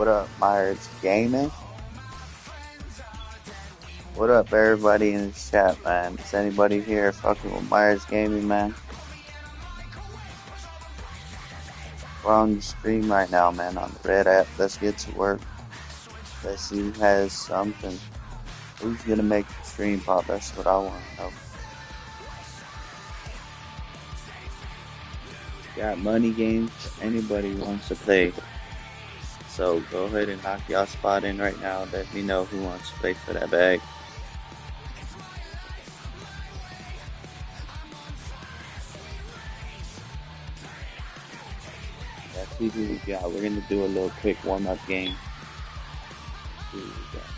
What up, Myers Gaming? What up, everybody in the chat, man? Is anybody here fucking with Myers Gaming, man? We're on the stream right now, man, on the Red app. Let's get to work. Let's see who has something. Who's gonna make the stream pop? That's what I want to know. Got money games anybody wants to play. So go ahead and knock y'all spot in right now. Let me know who wants to play for that bag. Let's see who we got. We're gonna do a little quick warm-up game. Let's see who we got.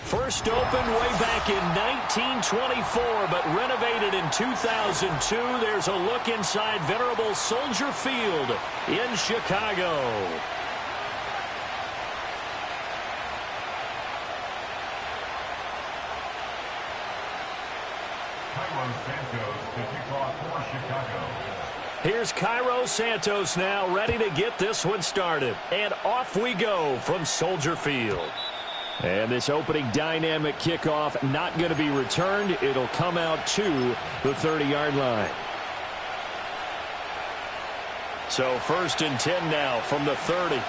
First opened way back in 1924, but renovated in 2002. There's a look inside venerable Soldier Field in Chicago. Here's Cairo Santos now, ready to get this one started. And off we go from Soldier Field. And this opening dynamic kickoff not going to be returned. It'll come out to the 30-yard line. So 1st and 10 now from the 30. Yeah!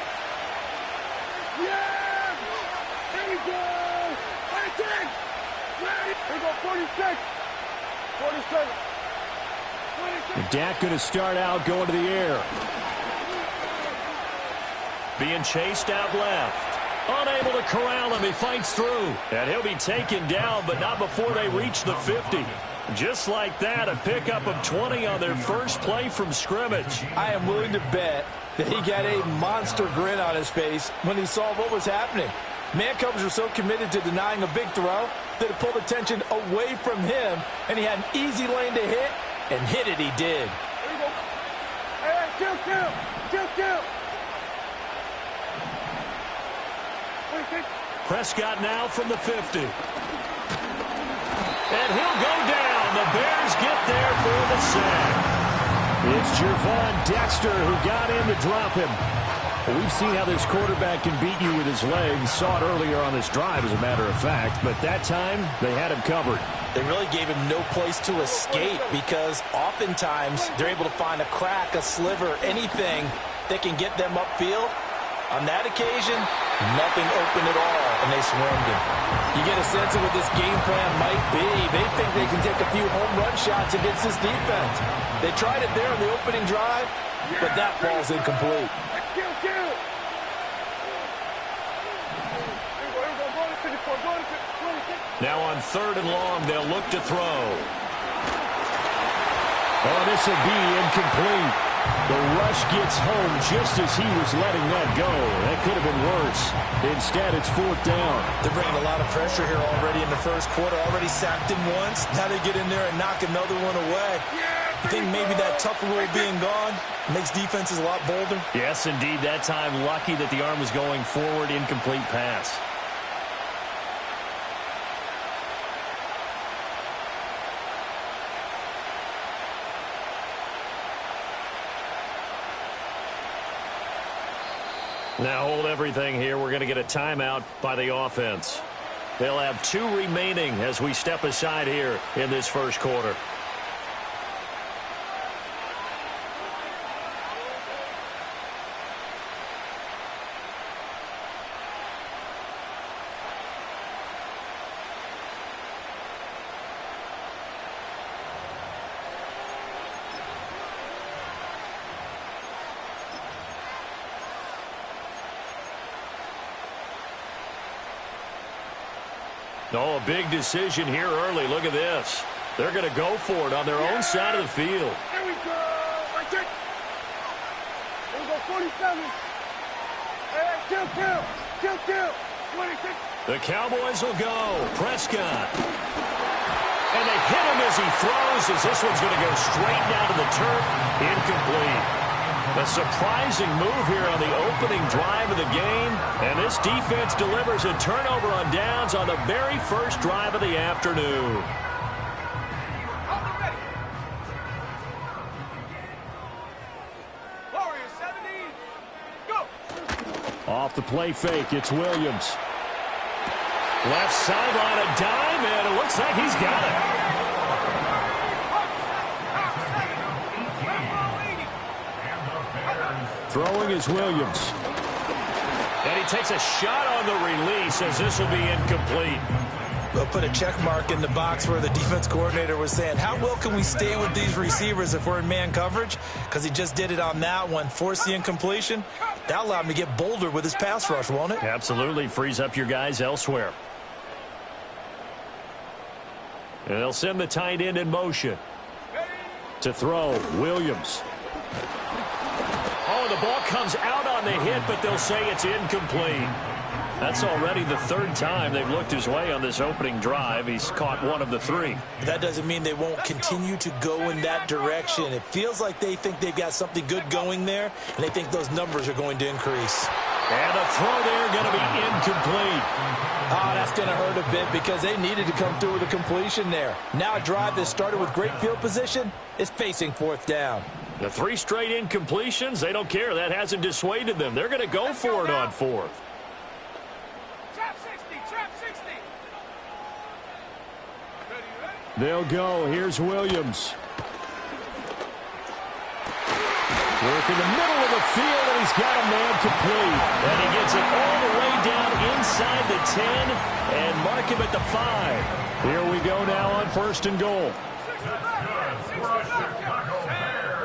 Here we go! That's it! Ready? Here we go, 46. 47. 26. Dak going to start out going to the air. Being chased out left. Unable to corral him. He fights through. And he'll be taken down, but not before they reach the 50. Just like that, a pickup of 20 on their first play from scrimmage. I am willing to bet that he got a monster grin on his face when he saw what was happening. Man coverage were so committed to denying a big throw that it pulled attention away from him, and he had an easy lane to hit, and hit it he did. There you go. Hey, kill. Prescott now from the 50. And he'll go down. The Bears get there for the sack. It's Gervon Dexter who got in to drop him. We've seen how this quarterback can beat you with his legs. Saw it earlier on this drive, as a matter of fact. But that time, they had him covered. They really gave him no place to escape because oftentimes they're able to find a crack, a sliver, anything that can get them upfield. On that occasion, nothing open at all, and they swarmed him. You get a sense of what this game plan might be. They think they can take a few home run shots against this defense. They tried it there on the opening drive, but that ball's incomplete. Now on 3rd and long, they'll look to throw. Oh, this will be incomplete. The rush gets home just as he was letting that go. That could have been worse. Instead, it's 4th down. They're bringing a lot of pressure here already in the first quarter. Already sacked him once. Now they get in there and knock another one away. You think maybe that tough rule being gone makes defenses a lot bolder? Yes, indeed. That time, lucky that the arm was going forward. Incomplete pass. Now hold everything here. We're going to get a timeout by the offense. They'll have 2 remaining as we step aside here in this first quarter. Oh, a big decision here early. Look at this. They're going to go for it on their own side of the field. There we go. Right there. There we go, 47. Hey, kill. 26. The Cowboys will go. Prescott. And they hit him as he throws, as this one's going to go straight down to the turf. Incomplete. A surprising move here on the opening drive of the game. And this defense delivers a turnover on downs on the very first drive of the afternoon. Warriors 70. Go. Off the play fake, it's Williams. Left sideline, a dime, and it looks like he's got it. Throwing is Williams. And he takes a shot on the release as this will be incomplete. They'll put a check mark in the box where the defense coordinator was saying, how well can we stay with these receivers if we're in man coverage? Because he just did it on that one, forced the incompletion. That allowed him to get bolder with his pass rush, won't it? Absolutely. Frees up your guys elsewhere. And they'll send the tight end in motion. To throw, Williams. Oh, the ball comes out on the hit, but they'll say it's incomplete. That's already the 3rd time they've looked his way on this opening drive. He's caught 1 of the 3. That doesn't mean they won't continue to go in that direction. It feels like they think they've got something good going there, and they think those numbers are going to increase. And the throw there going to be incomplete. Oh, that's going to hurt a bit because they needed to come through with a completion there. Now a drive that started with great field position is facing 4th down. The 3 straight incompletions, they don't care. That hasn't dissuaded them. They're going to go for it on 4th. Trap 60. They'll go. Here's Williams. Work in the middle of the field, and he's got a man complete. And he gets it all the way down inside the 10 and mark him at the 5. Here we go now on 1st and goal.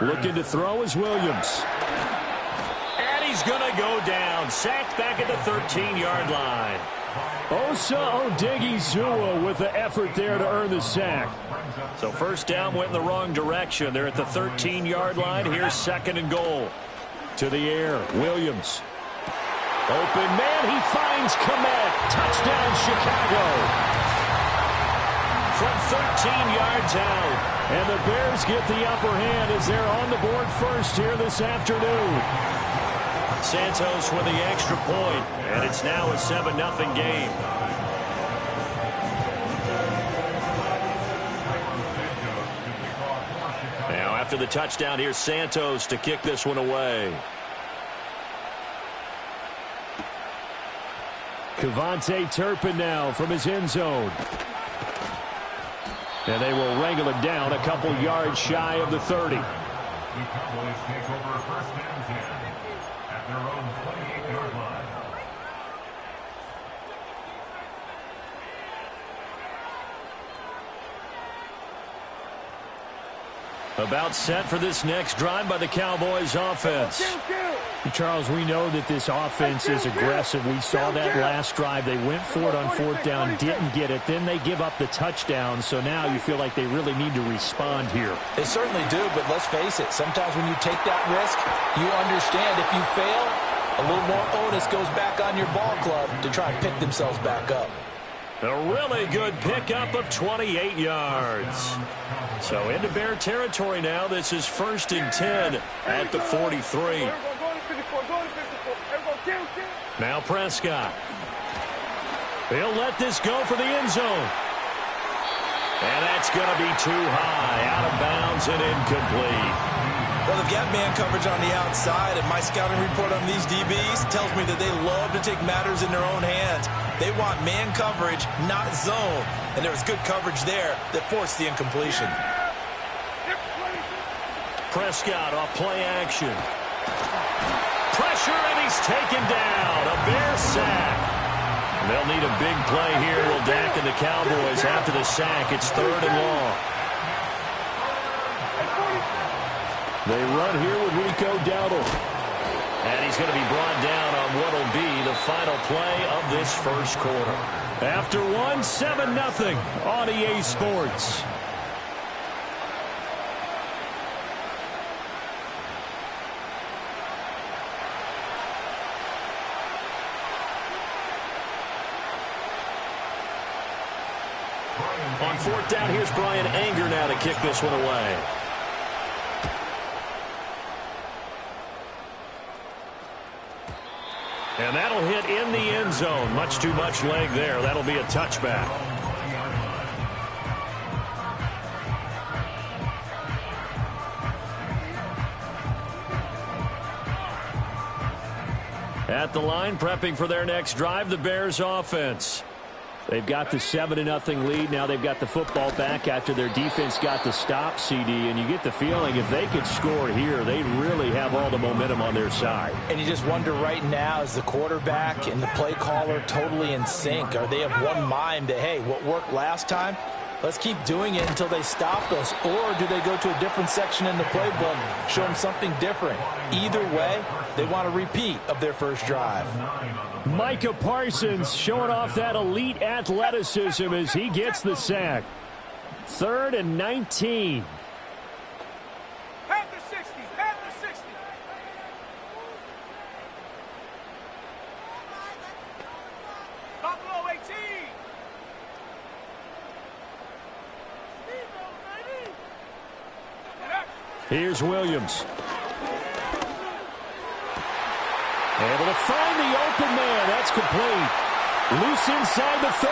Looking to throw is Williams. And he he's going to go down. Sacked back at the 13-yard line. Osa Odighizuwa with the effort there to earn the sack. So first down went in the wrong direction. They're at the 13-yard line. Here's 2nd and goal. To the air, Williams. Open man, he finds Kmet. Touchdown, Chicago. From 13 yards out. And the Bears get the upper hand as they're on the board first here this afternoon. Santos with the extra point, and it's now a 7-0 game. Now after the touchdown, here's Santos to kick this one away. Kevontae Turpin now from his end zone. And they will wrangle him down a couple yards shy of the 30. The Cowboys take over first and 10 at their own 28-yard line. About set for this next drive by the Cowboys offense. Charles, we know that this offense is aggressive. We saw that last drive. They went for it on 4th down, didn't get it. Then they give up the touchdown. So now you feel like they really need to respond here. They certainly do, but let's face it. Sometimes when you take that risk, you understand if you fail, a little more onus goes back on your ball club to try and pick themselves back up. A really good pickup of 28 yards. So into Bear territory now. This is 1st and 10 at the 43. Now Prescott. He'll let this go for the end zone. And that's going to be too high. Out of bounds and incomplete. Well, they've got man coverage on the outside, and my scouting report on these DBs tells me that they love to take matters in their own hands. They want man coverage, not zone. And there was good coverage there that forced the incompletion. Prescott off play action. Pressure, and he's taken down. A Bear sack. They'll need a big play here. Will Dak and the Cowboys after the sack. It's 3rd and long. They run here with Rico Dowdle. And he's going to be brought down on what will be the final play of this first quarter. After 7-0 on EA Sports. On 4th down, here's Brian Anger now to kick this one away. And that'll hit in the end zone. Much too much leg there. That'll be a touchback. At the line, prepping for their next drive, the Bears offense. They've got the 7-0 lead. Now they've got the football back after their defense got the stop, CD. And you get the feeling if they could score here, they'd really have all the momentum on their side. And you just wonder right now, is the quarterback and the play caller totally in sync? Are they of one mind that, hey, what worked last time, let's keep doing it until they stop us? Or do they go to a different section in the playbook, show them something different? Either way, they want a repeat of their first drive. Micah Parsons showing off that elite athleticism as he gets the sack. 3rd and 19. Pat the 60. Pat the 60. Buffalo 18. Here's Williams. Able to find the open man. That's complete. Loose inside the 30.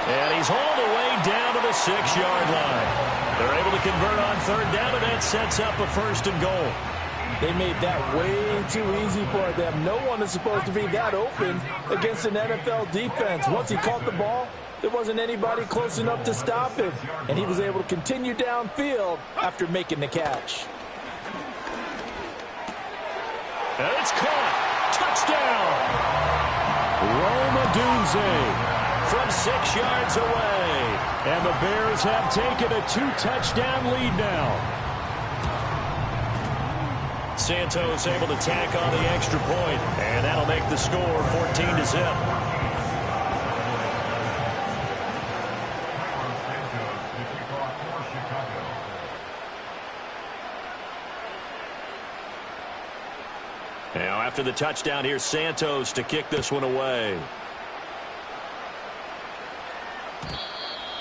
And he's hauled away down to the 6-yard line. They're able to convert on 3rd down, and that sets up a 1st and goal. They made that way too easy for them. No one is supposed to be that open against an NFL defense. Once he caught the ball, there wasn't anybody close enough to stop him. And he was able to continue downfield after making the catch. And it's caught. Touchdown. Rome Odunze from 6 yards away. And the Bears have taken a 2-touchdown lead now. Santos able to tack on the extra point, and that'll make the score 14-0. Now, after the touchdown, here's Santos to kick this one away.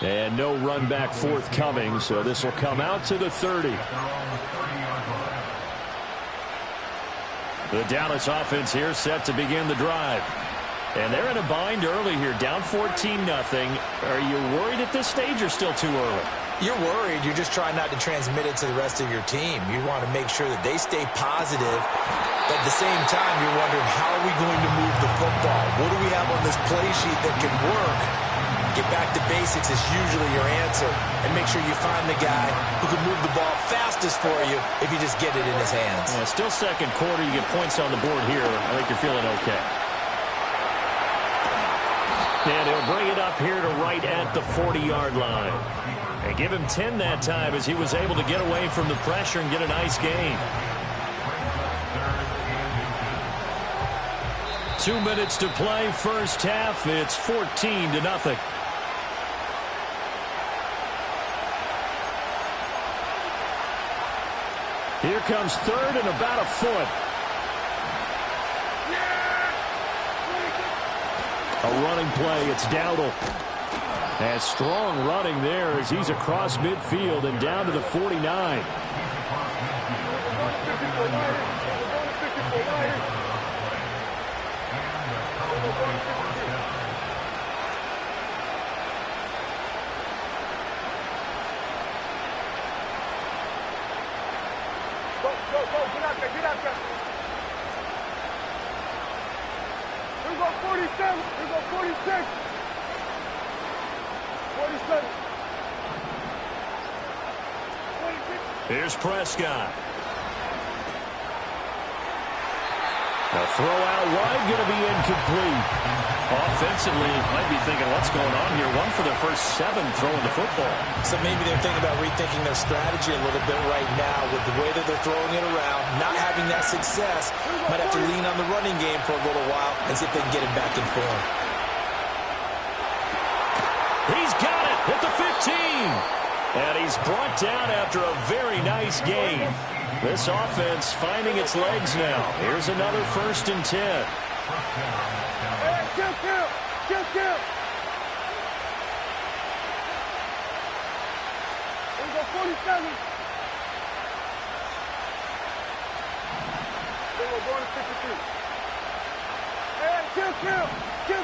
And no run back forthcoming, so this will come out to the 30. The Dallas offense here set to begin the drive. And they're in a bind early here, down 14-0. Are you worried at this stage or still too early? You're worried. You're just trying not to transmit it to the rest of your team. You want to make sure that they stay positive. But at the same time, you're wondering, how are we going to move the football? What do we have on this play sheet that can work? Get back to basics is usually your answer. And make sure you find the guy who can move the ball fastest for you if you just get it in his hands. Yeah, still second quarter. You get points on the board here. I think you're feeling okay. And he'll bring it up here to right at the 40-yard line. And give him 10 that time as he was able to get away from the pressure and get a nice gain. 2 minutes to play, first half. It's 14-0. Here comes third and about a foot. A running play. It's Dowdle. And strong running there as he's across midfield and down to the 49. Get out there. Here we go, 47. Here we go, 46. 47. 46. Here's Prescott. A throw out wide, going to be incomplete. Offensively, might be thinking, what's going on here? One for their first 7 throwing the football. So maybe they're thinking about rethinking their strategy a little bit right now with the way that they're throwing it around, not having that success. Might have to lean on the running game for a little while and see if they can get it back in form. He's got it at the 15. And he's brought down after a very nice gain. This offense finding its legs now. Here's another 1st and 10. Hey, kill. Here we go, 47. Then we're going to 53. Hey, kill. Hey,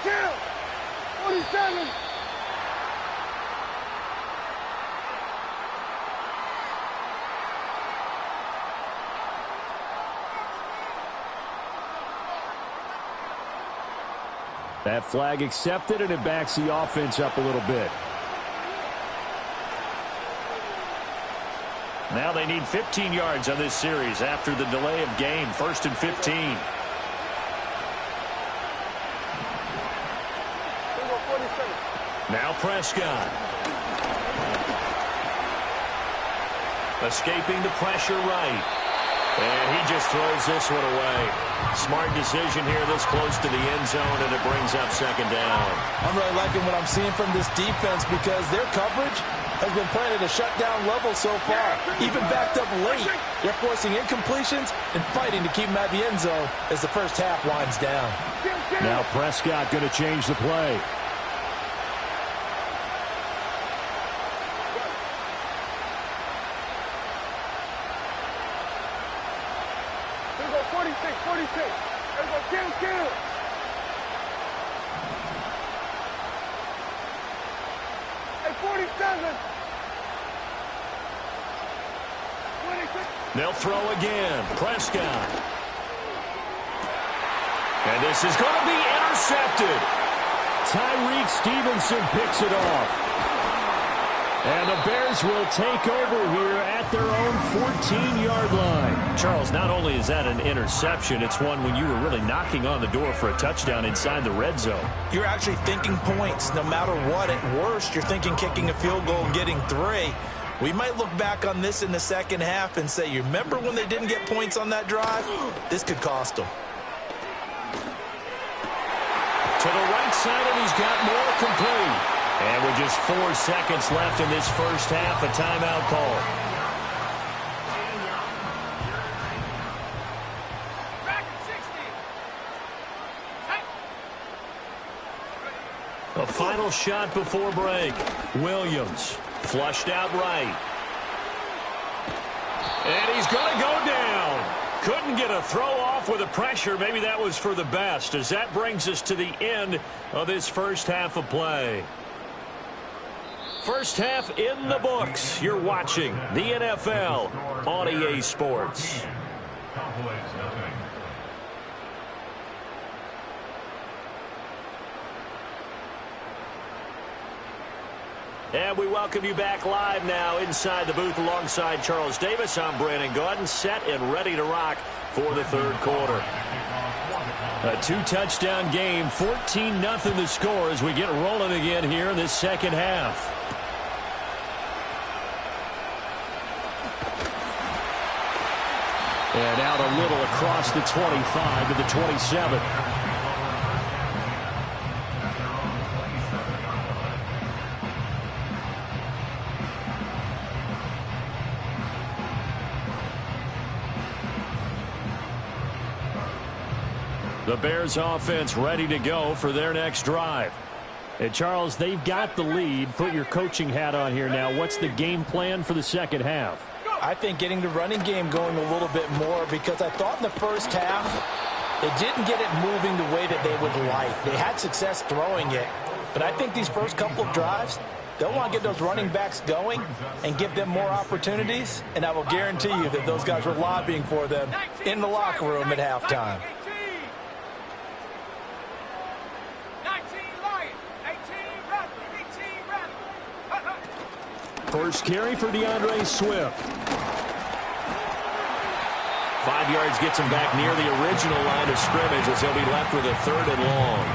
kill. 47. That flag accepted, and it backs the offense up a little bit. Now they need 15 yards on this series after the delay of game. 1st and 15. Now Prescott. Escaping the pressure right. And he just throws this one away. Smart decision here this close to the end zone, and it brings up 2nd down. I'm really liking what I'm seeing from this defense because their coverage has been playing at a shutdown level so far. Even backed up late, they're forcing incompletions and fighting to keep them at the end zone as the first half winds down. Now Prescott going to change the play. Here we go, 46. Here we go, kill. Hey, 47. 26. They'll throw again. Prescott. And this is going to be intercepted. Tyreek Stevenson picks it off. And the Bears will take over here at their own 14-yard line. Charles, not only is that an interception, it's one when you were really knocking on the door for a touchdown inside the red zone. You're actually thinking points no matter what. At worst, you're thinking kicking a field goal and getting 3. We might look back on this in the second half and say, you remember when they didn't get points on that drive? This could cost them. To the right side, and he's got more complete. And with just 4 seconds left in this first half, a timeout call. A final shot before break. Williams flushed out right. And he's going to go down. Couldn't get a throw off with the pressure. Maybe that was for the best, as that brings us to the end of this first half of play. First half in the books. You're watching the NFL on EA Sports. Cowboys nothing. And we welcome you back live now inside the booth alongside Charles Davis. I'm Brandon Gaudin, set and ready to rock for the third quarter. A 2-touchdown game, 14-0 the score as we get rolling again here in this second half. And out a little across the 25 to the 27. The Bears offense ready to go for their next drive. And Charles, they've got the lead. Put your coaching hat on here now. What's the game plan for the second half? I think getting the running game going a little bit more, because I thought in the first half they didn't get it moving the way that they would like. They had success throwing it, but I think these first couple of drives, they'll want to get those running backs going and give them more opportunities, and I will guarantee you that those guys were lobbying for them in the locker room at halftime. First carry for DeAndre Swift. 5 yards gets him back near the original line of scrimmage as he'll be left with a 3rd and long.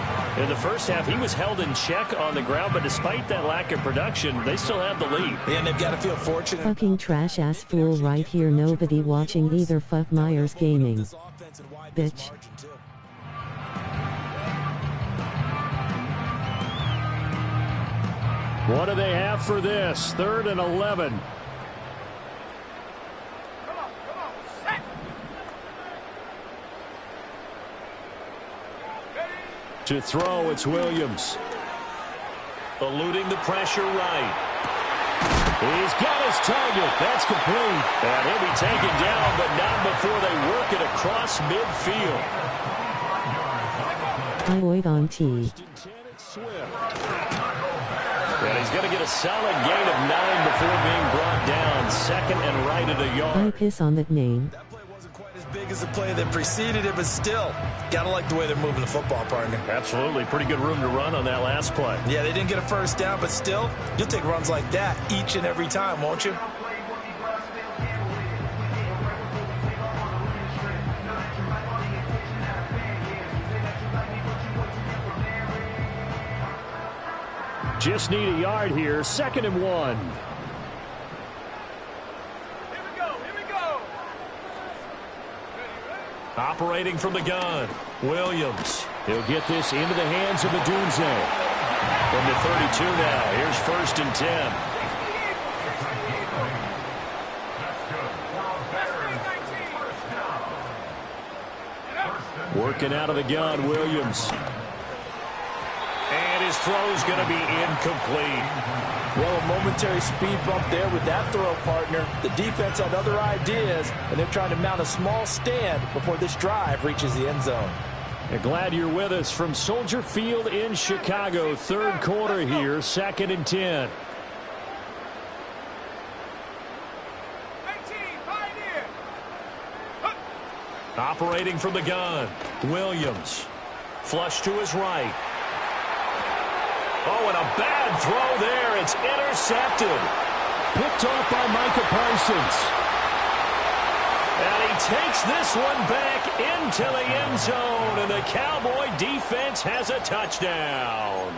In the first half, he was held in check on the ground, but despite that lack of production, they still have the lead. And they've got to feel fortunate. Fucking trash-ass fool right here. Nobody watching either. Fuck Myers Gaming. Bitch. What do they have for this? 3rd and 11. To throw, it's Williams. Eluding the pressure right. He's got his target. That's complete. And he'll be taken down, but not before they work it across midfield. Ioid on T. And he's going to get a solid gain of 9 before being brought down. 2nd and right at a yard. I piss on that name. That play wasn't quite as big as the play that preceded it, but still, got to like the way they're moving the football, partner. Absolutely. Pretty good room to run on that last play. Yeah, they didn't get a first down, but still, you'll take runs like that each and every time, won't you? Just need a yard here. 2nd and 1. Here we go. Operating from the gun. Williams. He'll get this into the hands of Adunze. From the 32 now. Here's 1st and 10. Working out of the gun, Williams. And his throw's going to be incomplete. Well, a momentary speed bump there with that throw, partner. The defense had other ideas, and they're trying to mount a small stand before this drive reaches the end zone. And glad you're with us from Soldier Field in Chicago. 3rd quarter here, 2nd and 10. Operating from the gun, Williams. Flush to his right. Oh, and a bad throw there. It's intercepted. Picked off by Micah Parsons. And he takes this one back into the end zone, and the Cowboy defense has a touchdown.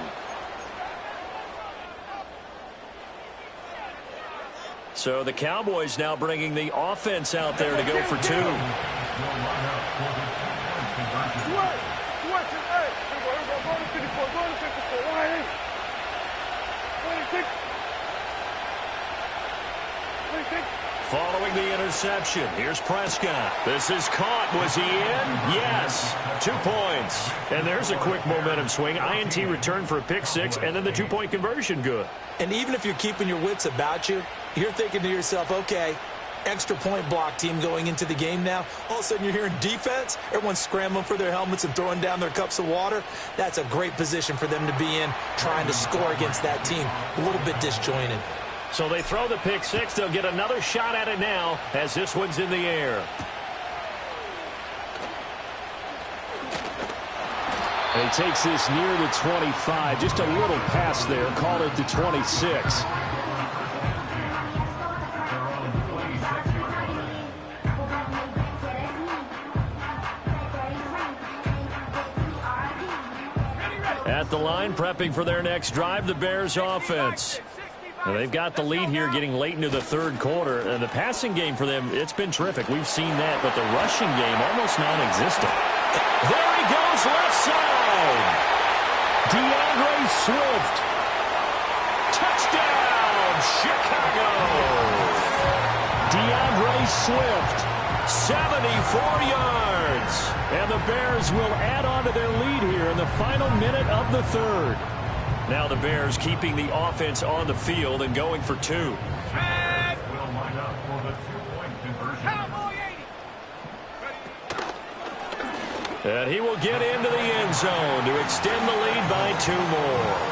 So the Cowboys now bringing the offense out there to go for two. Following the interception, here's Prescott. This is caught. Was he in? Yes. 2 points. And there's a quick momentum swing. INT return for a pick six, and then the two-point conversion good. And even if you're keeping your wits about you, you're thinking to yourself, okay, extra point block team going into the game now. All of a sudden you're hearing defense. Everyone's scrambling for their helmets and throwing down their cups of water. That's a great position for them to be in, trying to score against that team. A little bit disjointed. So they throw the pick six. They'll get another shot at it now as this one's in the air. And he takes this near the 25. Just a little pass there. Called it the 26. At the line, prepping for their next drive, the Bears offense. Now they've got the lead here getting late into the third quarter. And the passing game for them, it's been terrific. We've seen that, but the rushing game almost non-existent. There he goes, left side. DeAndre Swift. Touchdown, Chicago. DeAndre Swift, 74 yards. And the Bears will add on to their lead here in the final minute of the third. Now the Bears keeping the offense on the field and going for two. Will line up for the two-point conversion. And he will get into the end zone to extend the lead by 2 more.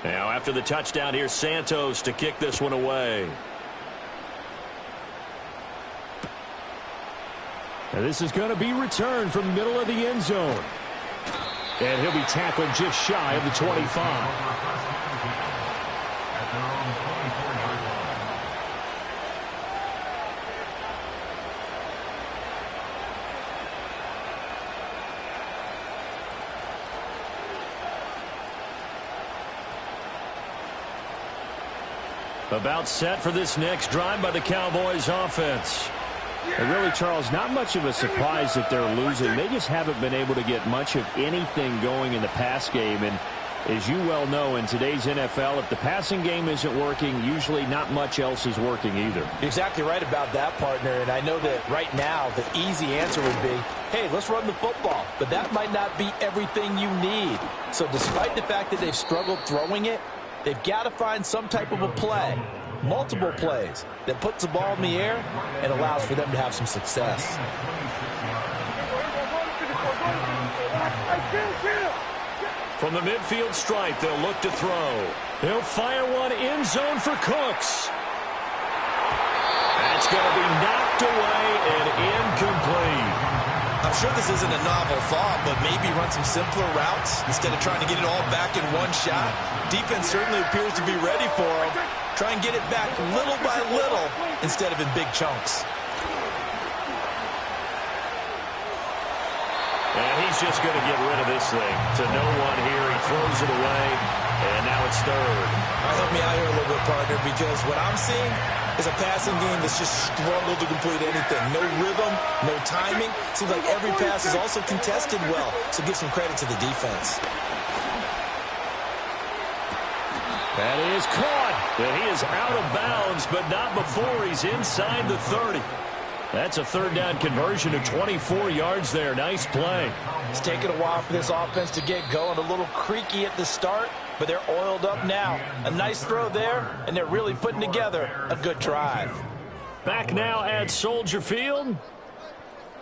Now after the touchdown, here's Santos to kick this one away. And this is going to be returned from the middle of the end zone. And he'll be tackled just shy of the 25. About set for this next drive by the Cowboys offense. And really, Charles, not much of a surprise that they're losing. They just haven't been able to get much of anything going in the pass game. And as you well know, in today's NFL, if the passing game isn't working, usually not much else is working either. You're exactly right about that, partner. And I know that right now the easy answer would be, hey, let's run the football. But that might not be everything you need. So despite the fact that they've struggled throwing it, they've got to find some type of a play, multiple plays, that puts the ball in the air and allows for them to have some success. From the midfield stripe, they'll look to throw. They'll fire one end zone for Cooks. That's going to be knocked away and incomplete. I'm sure this isn't a novel thought, but maybe run some simpler routes instead of trying to get it all back in one shot. Defense certainly appears to be ready for him. Try and get it back little by little instead of in big chunks. And he's just going to get rid of this thing. To no one here, he throws it away, and now it's third. Help me out here a little bit, partner, because what I'm seeing is a passing game that's just struggled to complete anything. No rhythm, no timing. Seems like every pass is also contested well, so give some credit to the defense. That is caught. And he is out of bounds, but not before he's inside the 30. That's a third down conversion of 24 yards there. Nice play. It's taken a while for this offense to get going. A little creaky at the start, but they're oiled up now. A nice throw there, and they're really putting together a good drive. Back now at Soldier Field.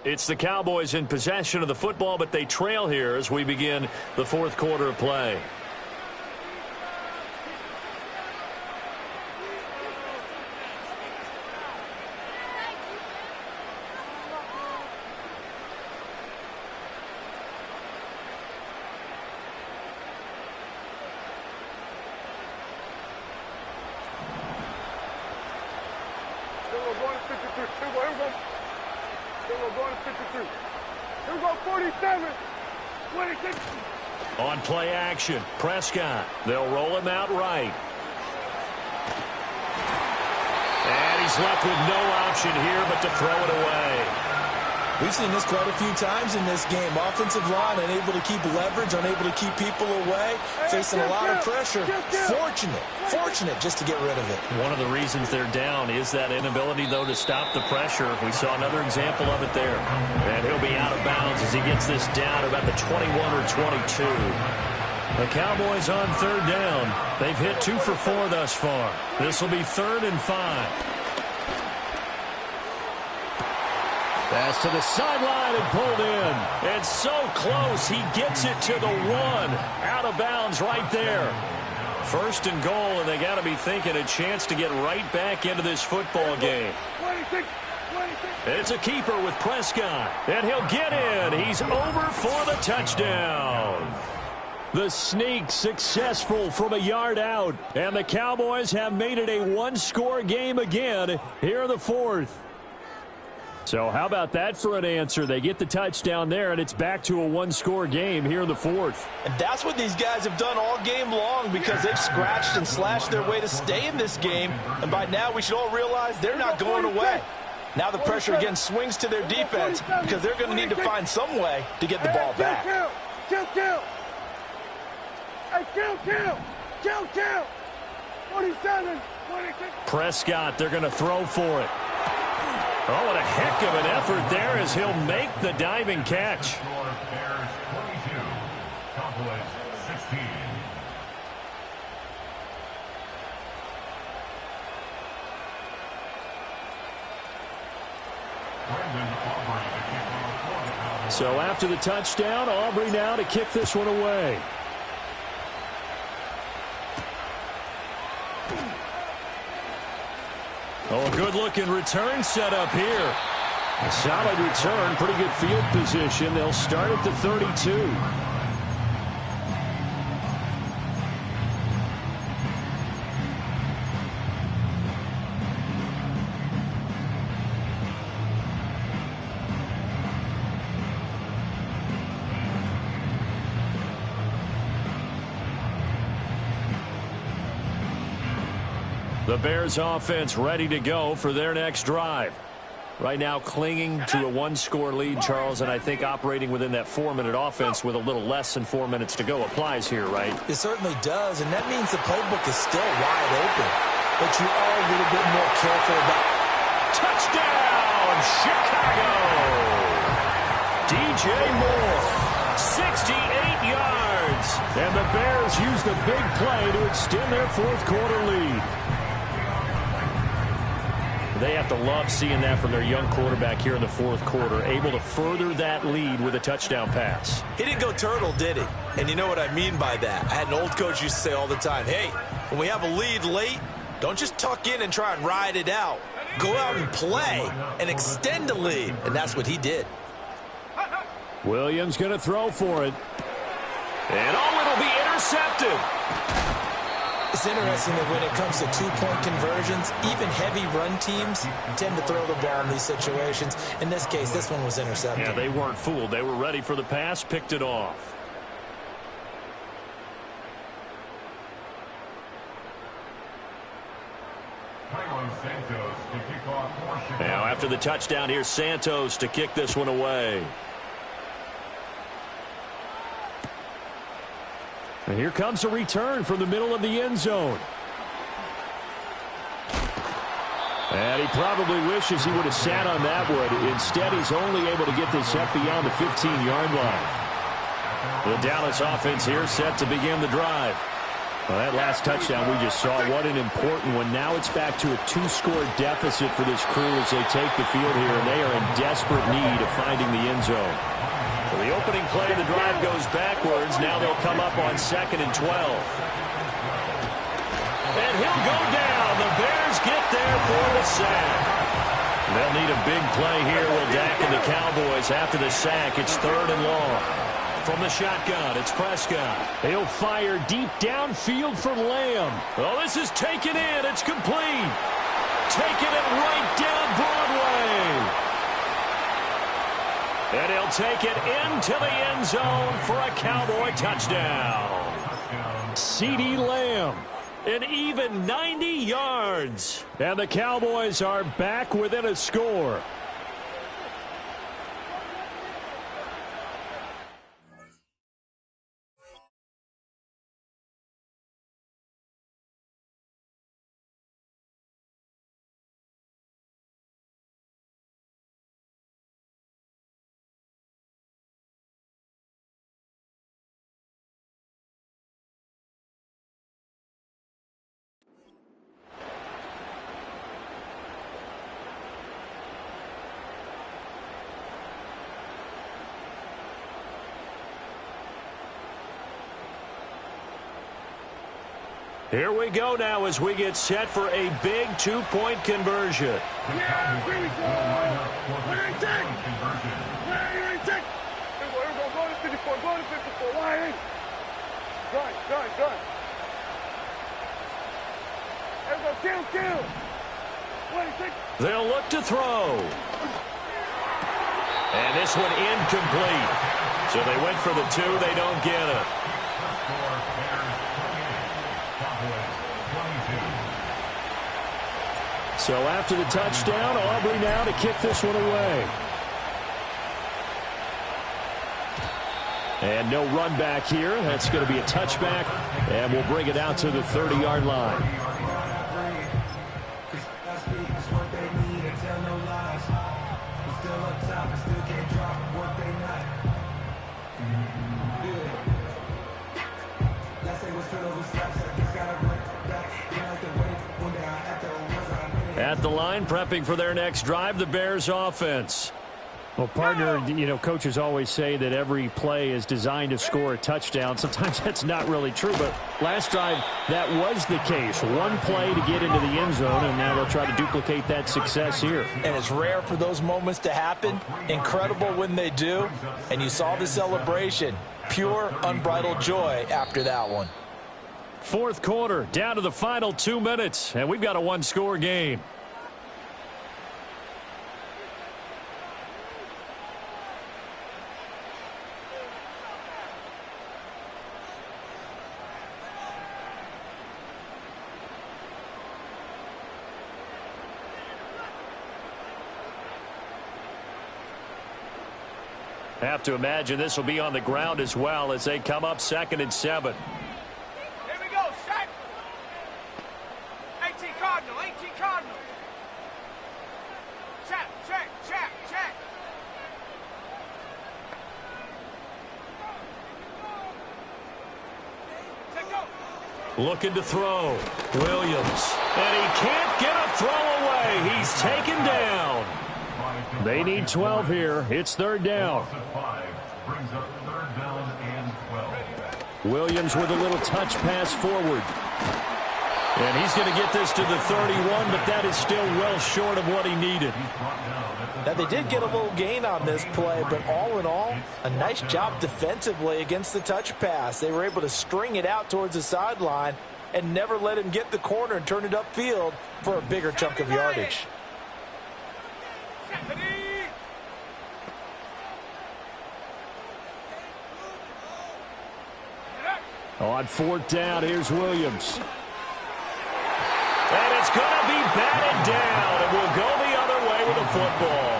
It's the Cowboys in possession of the football, but they trail here as we begin the fourth quarter of play. go, going to 53. Here we go, 47, 26. On play action, Prescott. They'll roll him out right. And he's left with no option here but to throw it away. We've seen this quite a few times in this game. Offensive line unable to keep leverage, unable to keep people away, facing a lot of pressure. Fortunate just to get rid of it. One of the reasons they're down is that inability, though, to stop the pressure. We saw another example of it there. And he'll be out of bounds as he gets this down about the 21 or 22. The Cowboys on third down. They've hit 2 for 4 thus far. This will be 3rd and 5. Pass to the sideline and pulled in. And so close, he gets it to the 1. Out of bounds right there. 1st and goal, and they got to be thinking a chance to get right back into this football game. 26. It's a keeper with Prescott, and he'll get in. He's over for the touchdown. The sneak successful from a yard out, and the Cowboys have made it a 1-score game again here in the 4th. So how about that for an answer? They get the touchdown there, and it's back to a 1-score game here in the 4th. And that's what these guys have done all game long because they've scratched and slashed their way to stay in this game. And by now, we should all realize they're not going away. Now the pressure again swings to their defense because they're going to need to find some way to get the ball back. Kill. Hey, kill. 47, 26. Prescott, they're going to throw for it. Oh, what a heck of an effort there as he'll make the diving catch. Bears 22, Cowboys 16. So after the touchdown, Aubrey now to kick this one away. Oh, a good-looking return set up here. A solid return, pretty good field position. They'll start at the 32. The Bears offense ready to go for their next drive. Right now clinging to a 1-score lead, Charles, and I think operating within that 4-minute offense with a little less than 4 minutes to go applies here, right? It certainly does, and that means the playbook is still wide open. But you are a little bit more careful about... Touchdown, Chicago! DJ Moore, 68 yards. And the Bears use the big play to extend their 4th-quarter lead. They have to love seeing that from their young quarterback here in the 4th quarter, able to further that lead with a touchdown pass. He didn't go turtle, did he? And you know what I mean by that. I had an old coach used to say all the time, hey, when we have a lead late, don't just tuck in and try and ride it out. Go out and play and extend the lead. And that's what he did. Williams going to throw for it. And it'll be intercepted. It's interesting that when it comes to 2-point conversions, even heavy run teams tend to throw the ball in these situations. In this case, this one was intercepted. Yeah, they weren't fooled. They were ready for the pass, picked it off. Now after the touchdown, here's Santos to kick this one away. And here comes a return from the middle of the end zone. And he probably wishes he would have sat on that one. Instead, he's only able to get this up beyond the 15-yard line. The Dallas offense here set to begin the drive. Well, that last touchdown we just saw, what an important one. Now it's back to a 2-score deficit for this crew as they take the field here, and they are in desperate need of finding the end zone. Well, the opening play of the drive goes backwards. Now they'll come up on 2nd and 12. And he'll go down. The Bears get there for the sack. They'll need a big play here, will Dak and the Cowboys after the sack. It's 3rd and long. From the shotgun, it's Prescott. He'll fire deep downfield for Lamb. Oh, this is taken in. It's complete. Taking it right down Broadway. And he'll take it into the end zone for a Cowboy touchdown. CeeDee Lamb, an even 90 yards. And the Cowboys are back within a score. Here we go now as we get set for a big two-point conversion. Yeah, here we go. Where you take? Where you take? Here we go. Go to 54. Go to 54. Why? Gun. Here we go. Kill. Where you take? They'll look to throw. And this one incomplete. So they went for the two. They don't get it. So after the touchdown, Aubrey now to kick this one away. And no run back here. That's going to be a touchback, and we'll bring it out to the 30-yard line. At the line, prepping for their next drive, the Bears offense. Well, partner, you know, coaches always say that every play is designed to score a touchdown. Sometimes that's not really true, but last drive, that was the case. One play to get into the end zone, and now they'll try to duplicate that success here. And it's rare for those moments to happen. Incredible when they do. And you saw the celebration. Pure, unbridled joy after that one. Fourth quarter, down to the final 2 minutes, and we've got a one-score game. Have to imagine this will be on the ground as well as they come up 2nd and 7. Here we go. Set. 18 Cardinal. Check. Looking to throw. Williams. And he can't get a throw away. He's taken down. They need 12 here. It's 3rd down. Williams with a little touch pass forward. And he's going to get this to the 31, but that is still well short of what he needed. Now, they did get a little gain on this play, but all in all, a nice job defensively against the touch pass. They were able to string it out towards the sideline and never let him get the corner and turn it upfield for a bigger chunk of yardage. On 4th down, here's Williams. And it's going to be batted down, and we'll go the other way with the football.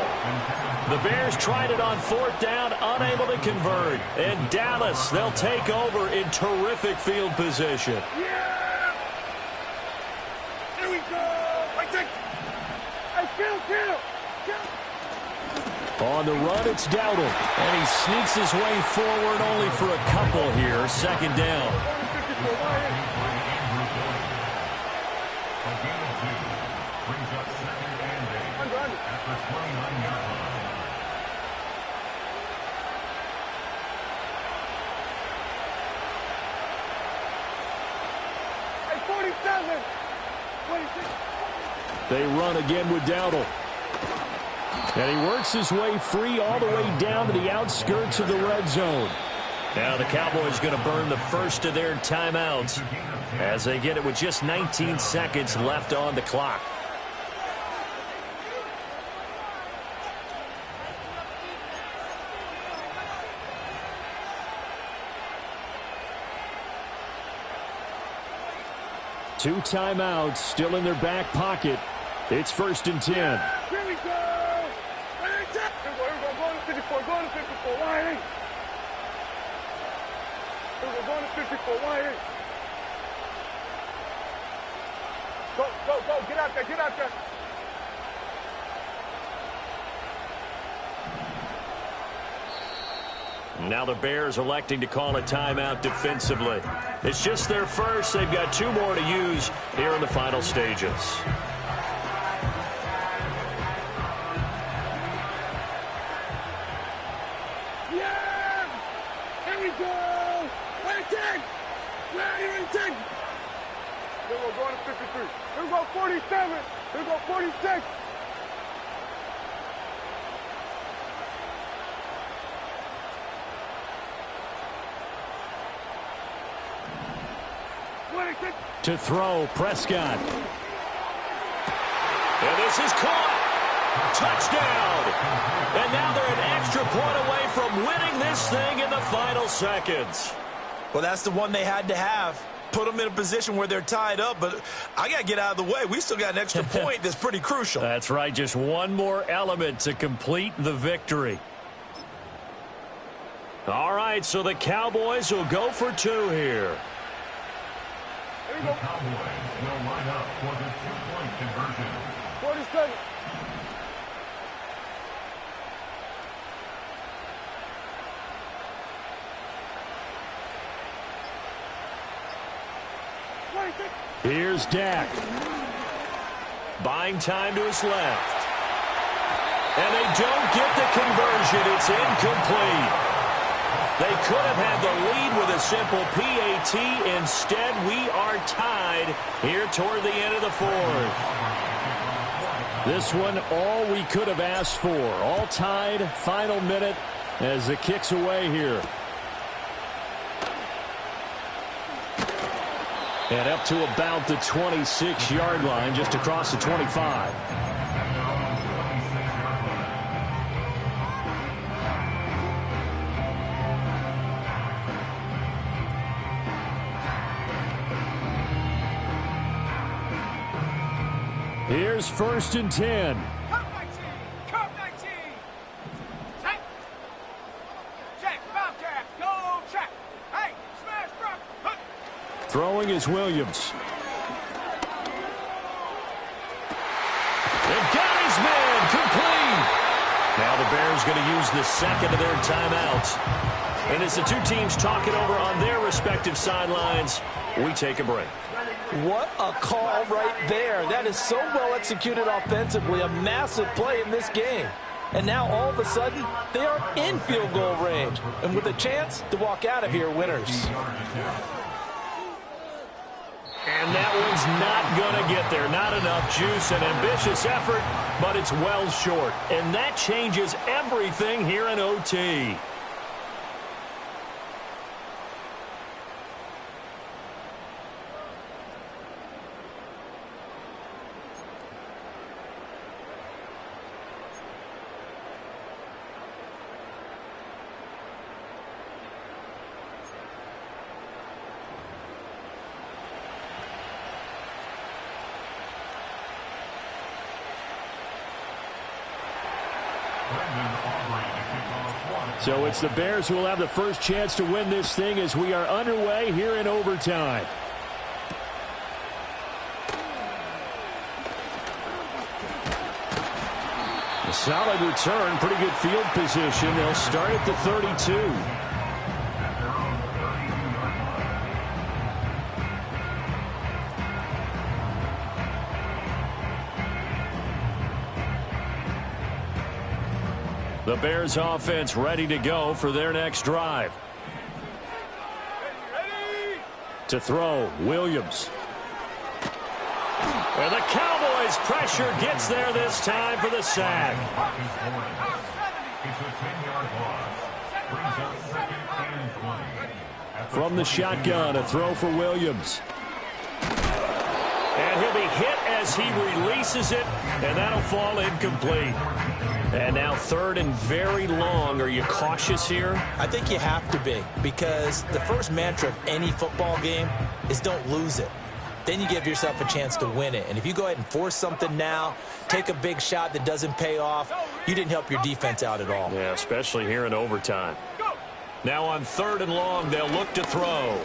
The Bears tried it on 4th down, unable to convert. And Dallas, they'll take over in terrific field position. Yeah! Here we go! I take... Hey, kill! On the run, it's Dowdle. And he sneaks his way forward only for a couple here. 2nd down. Hey, 47! 26! They run again with Dowdle. And he works his way free all the way down to the outskirts of the red zone. Now the Cowboys going to burn the first of their timeouts as they get it with just 19 seconds left on the clock. 2 timeouts still in their back pocket. It's 1st and 10. Here we go. We're going to 54. Go to 54. Why ain't? We're going to 54. Why ain't? Go. Get out there. Now the Bears electing to call a timeout defensively. It's just their first. They've got 2 more to use here in the final stages. Yeah! Here we go! Where are you in 10? Here we go to 53. Here we go 47. Here we go 46. To throw, Prescott. And this is caught. Touchdown. And now they're an extra point away from winning this thing in the final seconds. Well, that's the one they had to have. Put them in a position where they're tied up, but I got to get out of the way. We still got an extra point that's pretty crucial. That's right, just one more element to complete the victory. All right, so the Cowboys will go for 2 here. The Cowboys will line up for the 2-point conversion. 47. Here's Dak. Buying time to his left. And they don't get the conversion. It's incomplete. They could have had the lead with a simple PAT. Instead, we are tied here toward the end of the 4th. This one, all we could have asked for. All tied, final minute as the kick's away here. And up to about the 26-yard line, just across the 25. Here's 1st and 10. Curve 19. Check. Bobcat. Go check. Hey, smash drop. Throwing is Williams. They've got his man complete. Now the Bears going to use the second of their timeouts. And as the 2 teams talk it over on their respective sidelines, we take a break. What a call right there. That is so well executed offensively. A massive play in this game. And now all of a sudden, they are in field goal range. And with a chance to walk out of here winners. And that one's not going to get there. Not enough juice, an ambitious effort, but it's well short. And that changes everything here in OT. So it's the Bears who will have the first chance to win this thing as we are underway here in overtime. A solid return, pretty good field position. They'll start at the 32. The Bears offense ready to go for their next drive. Ready? To throw, Williams. And the Cowboys' pressure gets there this time for the sack. It's a 10-yard loss. Brings up 2nd and 20. From the shotgun, a throw for Williams. And he'll be hit as he releases it, and that'll fall incomplete. And now 3rd and very long. Are you cautious here? I think you have to be, because the first mantra of any football game is don't lose it. then you give yourself a chance to win it. And if you go ahead and force something now, take a big shot that doesn't pay off, you didn't help your defense out at all. Yeah, especially here in overtime. Now on 3rd and long, they'll look to throw.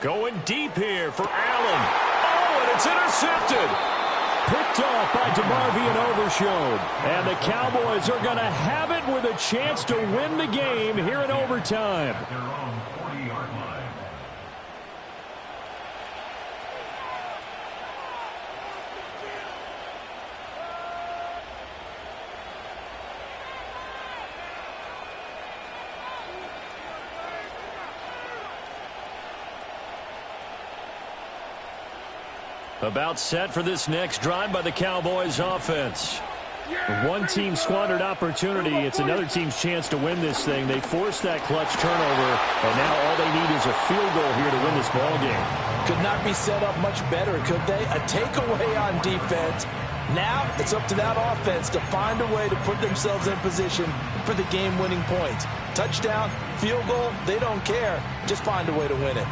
Going deep here for Allen. Oh, and it's intercepted. Picked off by DeMarvie and Overshown. And the Cowboys are going to have it with a chance to win the game here in overtime. Their own 40-yard line. About set for this next drive by the Cowboys offense. One team squandered opportunity. It's another team's chance to win this thing. They forced that clutch turnover, and now all they need is a field goal here to win this ball game. Could not be set up much better, could they? A takeaway on defense. Now it's up to that offense to find a way to put themselves in position for the game-winning points. Touchdown, field goal, they don't care. Just find a way to win it.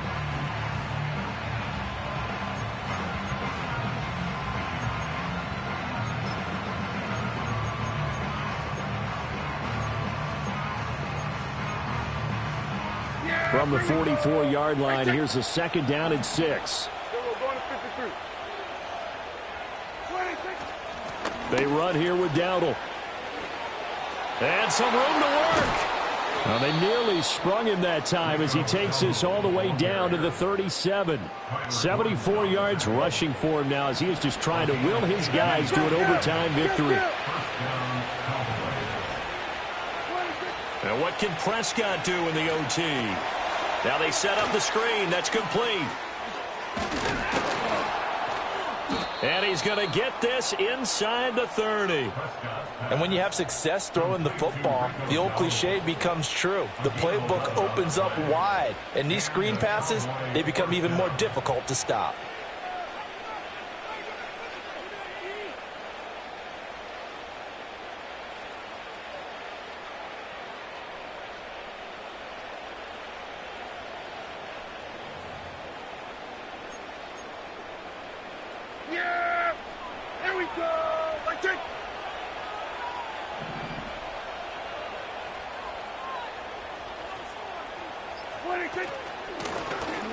From the 44-yard line, here's a 2nd down and 6. They run here with Dowdle. And some room to work. Well, they nearly sprung him that time as he takes this all the way down to the 37. 74 yards rushing for him now as he is just trying to will his guys to an overtime victory. And what can Prescott do in the OT? Now they set up the screen. That's complete. And he's going to get this inside the 30. And when you have success throwing the football, the old cliche becomes true. The playbook opens up wide. And these screen passes, they become even more difficult to stop.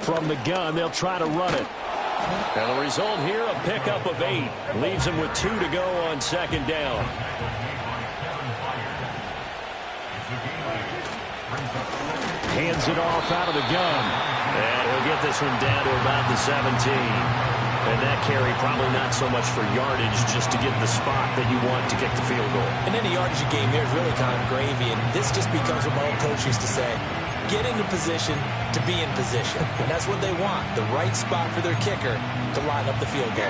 From the gun, they'll try to run it. And the result here, a pickup of 8. Leaves them with 2 to go on 2nd down. Hands it off out of the gun. And he'll get this one down to about the 17. And that carry probably not so much for yardage, just to get the spot that you want to kick the field goal. And any yardage game here is really kind of gravy. And this just becomes what my old coach used to say. Get into position to be in position. And that's what they want, the right spot for their kicker to line up the field goal.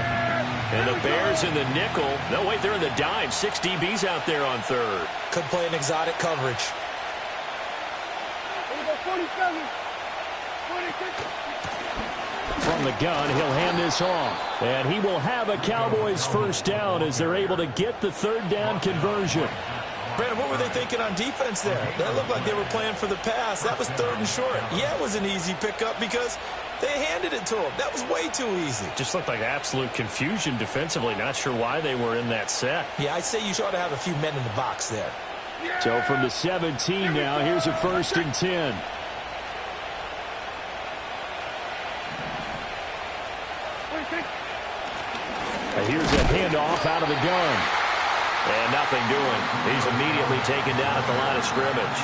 And the Bears in the nickel. No, wait, they're in the dime. 6 DBs out there on 3rd. Could play an exotic coverage. 47. From the gun, he'll hand this off. And he will have a Cowboys 1st down as they're able to get the 3rd down conversion. Brandon, what were they thinking on defense there? That looked like they were playing for the pass. That was 3rd and short. Yeah, it was an easy pickup because they handed it to him. That was way too easy. Just looked like absolute confusion defensively. Not sure why they were in that set. Yeah, I'd say you ought to have a few men in the box there. So from the 17 now, here's a 1st and 10. Here's a handoff out of the gun. And nothing doing. He's immediately taken down at the line of scrimmage.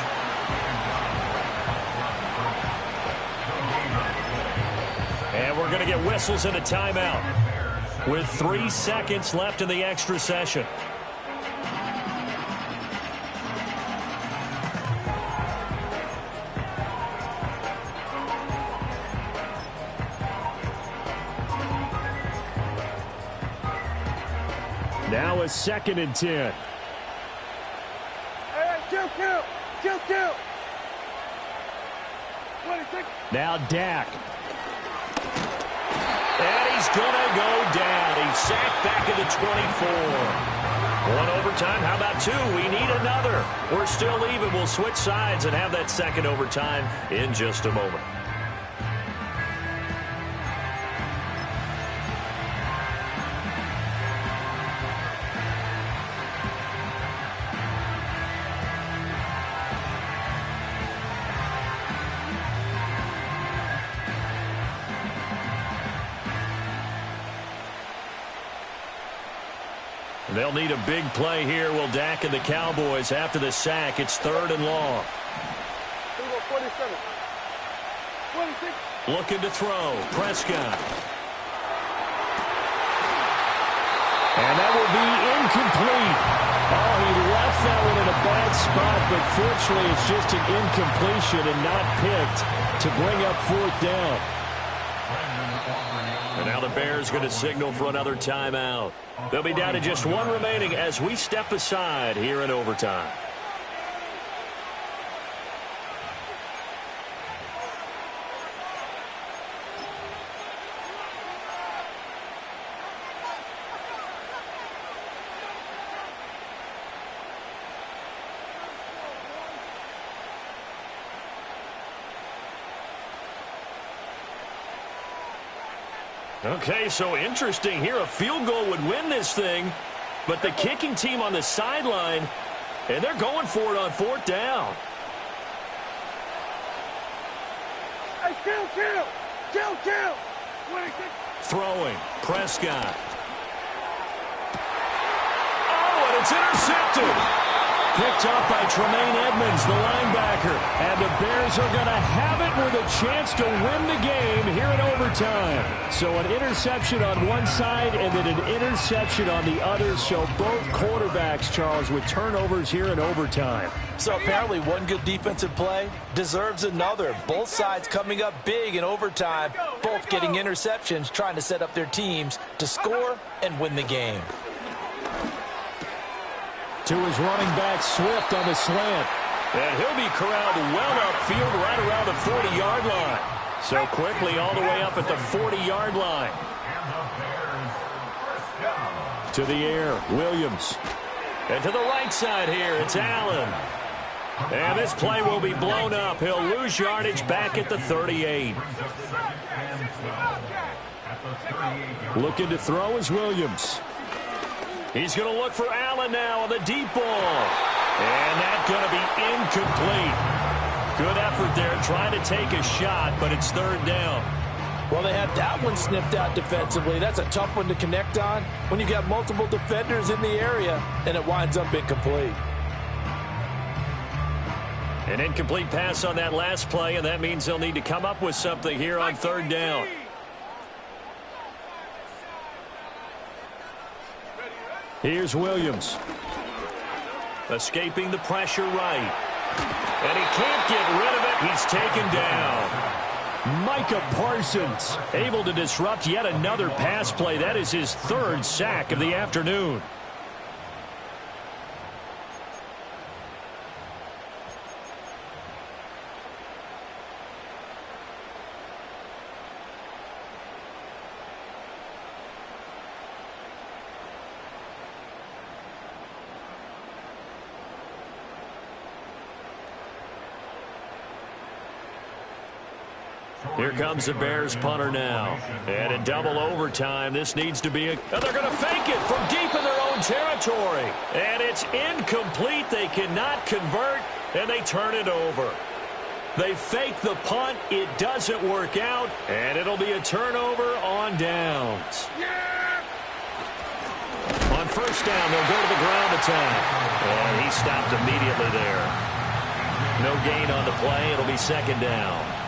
And we're going to get whistles and a timeout with 3 seconds left in the extra session. Now a 2nd and 10. Hey, kill. Now Dak. And he's going to go down. He's sacked back at the 24. 1 overtime. How about 2? We need another. We're still even. We'll switch sides and have that 2nd overtime in just a moment. They'll need a big play here. Will Dak and the Cowboys after the sack. It's 3rd and long. 47. 26. Looking to throw. Prescott. And that will be incomplete. Oh, he left that one in a bad spot, but fortunately it's just an incompletion and not picked to bring up 4th down. And now the Bears going to signal for another timeout. They'll be down to just 1 remaining as we step aside here in overtime. Okay, so interesting here. A field goal would win this thing, but the kicking team on the sideline, and they're going for it on 4th down. Hey, kill. Throwing. Prescott. Oh, and it's intercepted. Picked up by Tremaine Edmonds, the linebacker. And the Bears are going to have it with a chance to win the game here in overtime. So an interception on one side and then an interception on the other. So both quarterbacks, Charles, with turnovers here in overtime. So apparently one good defensive play deserves another. Both sides coming up big in overtime. Both getting interceptions, trying to set up their teams to score and win the game. To his running back, Swift on the slant. And he'll be corralled well upfield right around the 40-yard line. So quickly all the way up at the 40-yard line. To the air, Williams. And to the right side here, it's Allen. And this play will be blown up. He'll lose yardage back at the 38. Looking to throw is Williams. He's going to look for Allen now on the deep ball. And that's going to be incomplete. Good effort there trying to take a shot, but it's 3rd down. Well, they had that one sniffed out defensively. That's a tough one to connect on when you've got multiple defenders in the area, and it winds up incomplete. An incomplete pass on that last play, and that means they'll need to come up with something here on 3rd down. Here's Williams. Escaping the pressure right. And he can't get rid of it. He's taken down. Micah Parsons able to disrupt yet another pass play. That is his 3rd sack of the afternoon. Here comes the Bears punter now. And in double overtime, this needs to be and they're going to fake it from deep in their own territory. And it's incomplete. They cannot convert, and they turn it over. They fake the punt. It doesn't work out, and it'll be a turnover on downs. On 1st down, they'll go to the ground attack. And he stopped immediately there. No gain on the play. It'll be 2nd down.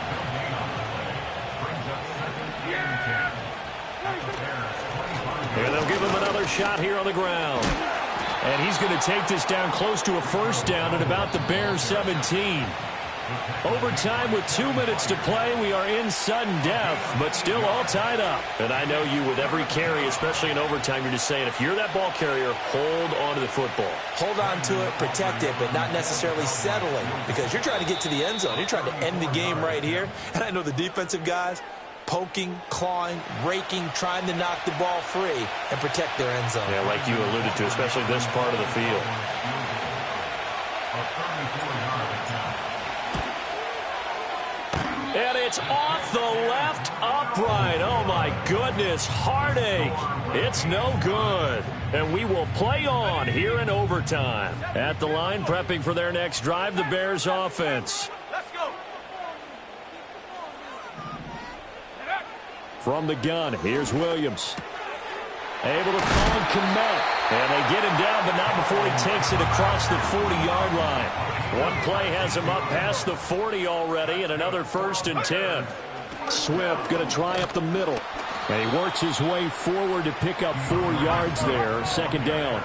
And they'll give him another shot here on the ground. And he's going to take this down close to a 1st down at about the Bears 17. Overtime with 2 minutes to play. We are in sudden death, but still all tied up. And I know you with every carry, especially in overtime, you're just saying if you're that ball carrier, hold on to the football. Hold on to it, protect it, but not necessarily settling because you're trying to get to the end zone. You're trying to end the game right here. And I know the defensive guys poking, clawing, raking, trying to knock the ball free and protect their end zone. Yeah, like you alluded to, especially this part of the field. And it's off the left upright. Oh, my goodness. Heartache. It's no good. And we will play on here in overtime. At the line, prepping for their next drive, the Bears offense. Let's go. From the gun, here's Williams. Able to fall and commit. And they get him down, but not before he takes it across the 40-yard line. One play has him up past the 40 already, and another 1st and 10. Swift going to try up the middle. And he works his way forward to pick up 4 yards there. 2nd down.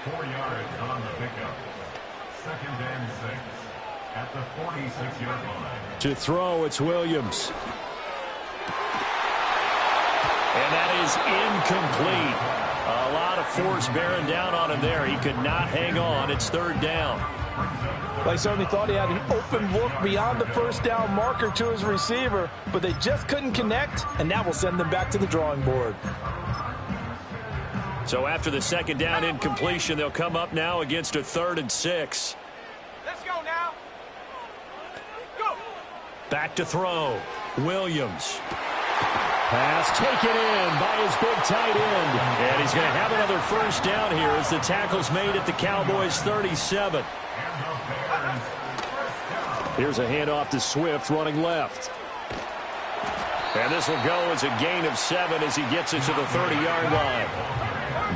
4 yards on the pickup. 2nd and 6 at the 46-yard line. To throw, it's Williams. And that is incomplete. A lot of force bearing down on him there. He could not hang on. It's 3rd down. They certainly thought he had an open look beyond the 1st down marker to his receiver, but they just couldn't connect, and that will send them back to the drawing board. So after the 2nd down incompletion, they'll come up now against a 3rd and 6. Let's go now. Go. Back to throw. Williams. Pass taken in by his big tight end. And he's going to have another 1st down here as the tackle's made at the Cowboys' 37. Here's a handoff to Swift running left. And this will go as a gain of 7 as he gets it to the 30-yard line.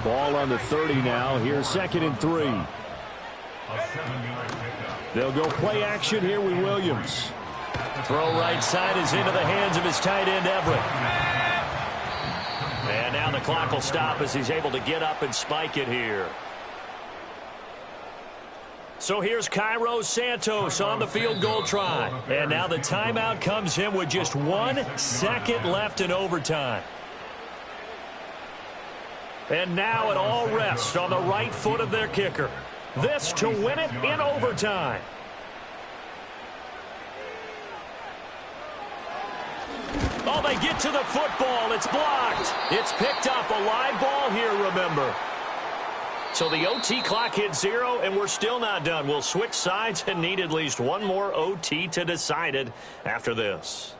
Ball on the 30 now. Here's 2nd and 3. They'll go play action here with Williams. Throw right side is into the hands of his tight end, Everett. And now the clock will stop as he's able to get up and spike it here. So here's Cairo Santos on the field goal try. And now the timeout comes him with just 1 second left in overtime. And now it all rests on the right foot of their kicker. This to win it in overtime. Oh, they get to the football. It's blocked. It's picked up. A live ball here, remember. So the OT clock hit 0, and we're still not done. We'll switch sides and need at least one more OT to decide it after this.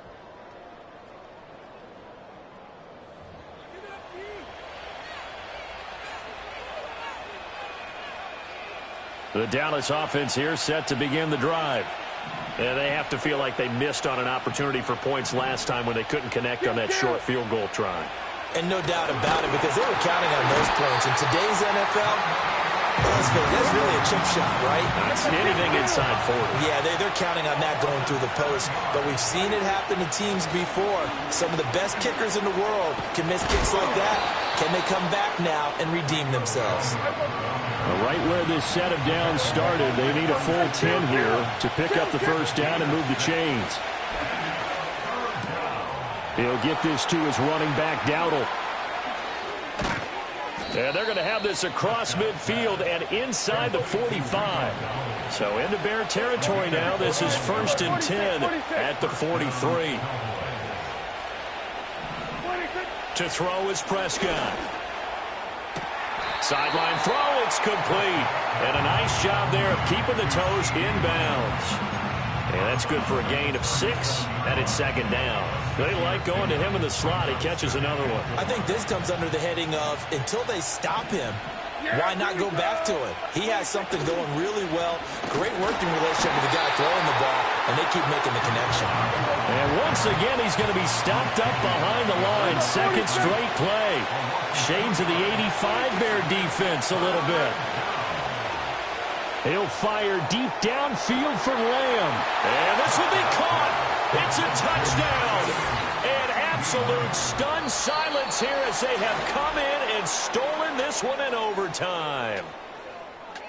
The Dallas offense here set to begin the drive. And they have to feel like they missed on an opportunity for points last time when they couldn't connect on that short field goal try. And no doubt about it, because they were counting on those points. In today's NFL, that's really a chip shot, right? That's anything inside 40. Yeah, they're counting on that going through the post. But we've seen it happen to teams before. Some of the best kickers in the world can miss kicks like that. Can they come back now and redeem themselves? Right where this set of downs started, they need a full 10 here to pick up the 1st down and move the chains. He'll get this to his running back, Dowdle. And they're going to have this across midfield and inside the 45. So into Bear territory now. This is 1st and 10 at the 43. To throw is Prescott. Sideline throw, it's complete. And a nice job there of keeping the toes inbounds. And that's good for a gain of 6, and it's 2nd down. They like going to him in the slot. He catches another one. I think this comes under the heading of, until they stop him, why not go back to it? He has something going really well. Great working relationship with the guy throwing the ball, and they keep making the connection. And once again, he's going to be stopped up behind the line. 2nd straight play. Shades of the 85 Bear defense a little bit. He'll fire deep downfield for Lamb. And this will be caught. It's a touchdown. And absolute stunned silence here as they have come in and stolen this one in overtime.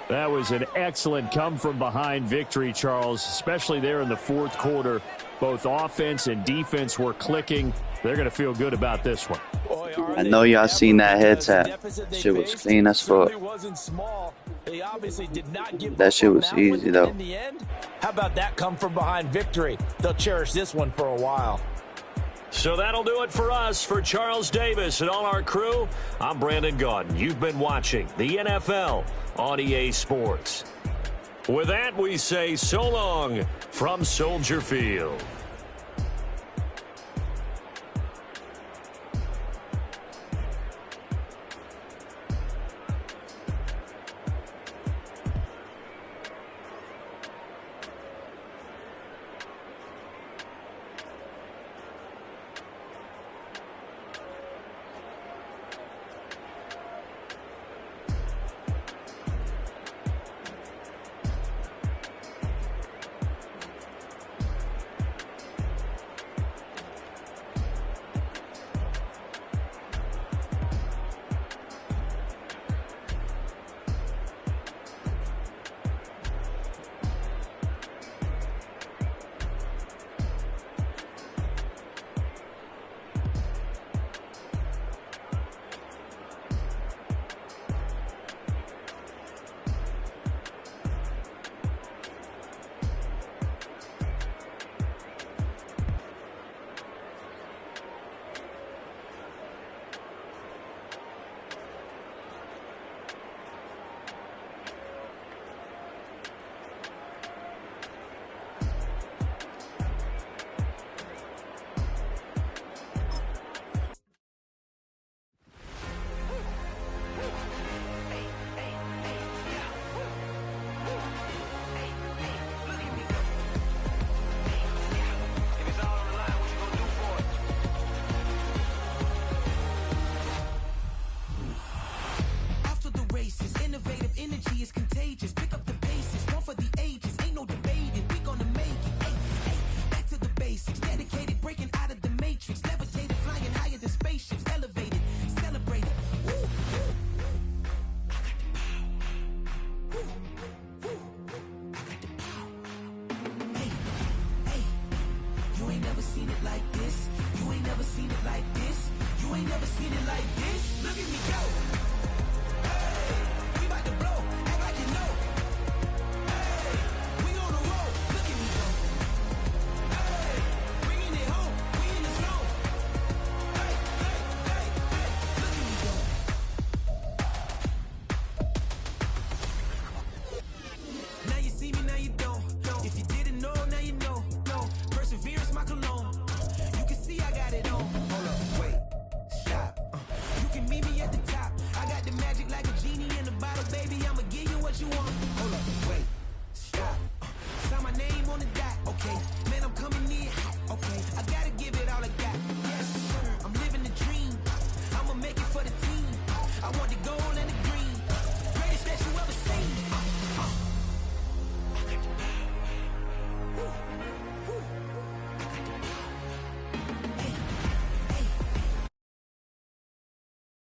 That was an excellent come-from-behind victory, Charles, especially there in the 4th quarter. Both offense and defense were clicking. They're going to feel good about this one. I know y'all seen that head tap. Shit was clean as fuck. That shit was easy, though. In the end, how about that come-from-behind victory? They'll cherish this one for a while. So that'll do it for us. For Charles Davis and all our crew, I'm Brandon Gaudin. You've been watching the NFL on EA Sports. With that, we say so long from Soldier Field. ain't never seen it like this. Look at me go.